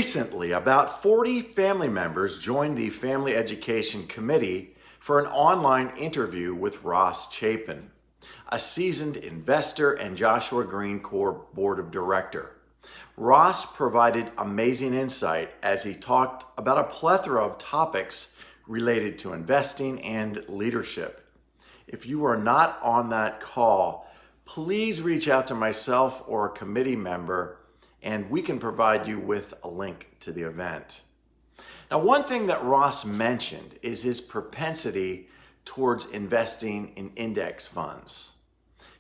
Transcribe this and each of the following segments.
Recently, about 40 family members joined the Family Education Committee for an online interview with Ross Chapin, a seasoned investor and Joshua Green Corp Board of Director. Ross provided amazing insight as he talked about a plethora of topics related to investing and leadership. If you are not on that call, please reach out to myself or a committee member and we can provide you with a link to the event. Now, one thing that Ross mentioned is his propensity towards investing in index funds.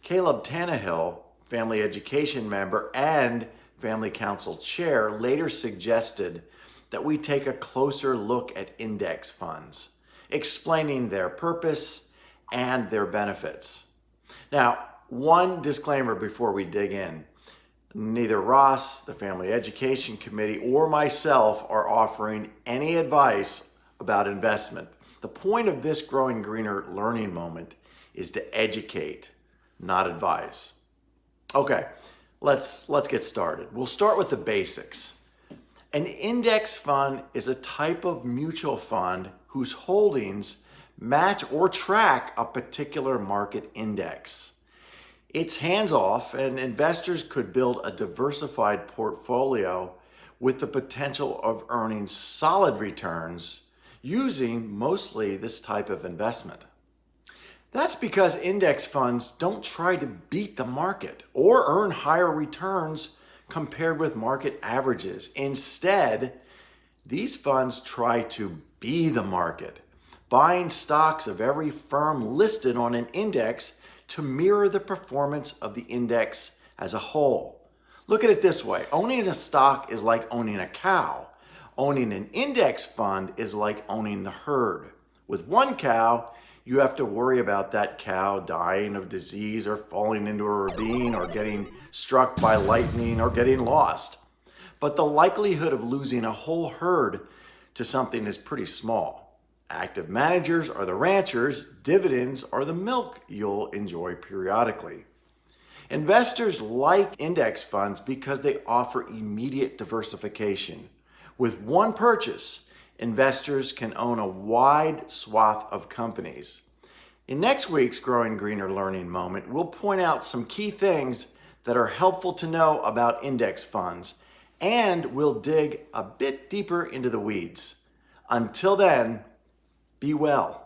Caleb Tannehill, family education member and family council chair, later suggested that we take a closer look at index funds, explaining their purpose and their benefits. Now, one disclaimer before we dig in. Neither Ross, the Family Education Committee, or myself are offering any advice about investment. The point of this Growing Greener learning moment is to educate, not advise. Okay, let's get started. We'll start with the basics. An index fund is a type of mutual fund whose holdings match or track a particular market index. It's hands-off, and investors could build a diversified portfolio with the potential of earning solid returns using mostly this type of investment. That's because index funds don't try to beat the market or earn higher returns compared with market averages. Instead, these funds try to be the market, buying stocks of every firm listed on an index to mirror the performance of the index as a whole. Look at it this way. Owning a stock is like owning a cow. Owning an index fund is like owning the herd. With one cow, you have to worry about that cow dying of disease or falling into a ravine or getting struck by lightning or getting lost. But the likelihood of losing a whole herd to something is pretty small. Active managers are the ranchers, dividends are the milk you'll enjoy periodically. Investors like index funds because they offer immediate diversification. With one purchase, investors can own a wide swath of companies. In next week's Growing Greener Learning Moment, we'll point out some key things that are helpful to know about index funds, and we'll dig a bit deeper into the weeds. Until then, be well.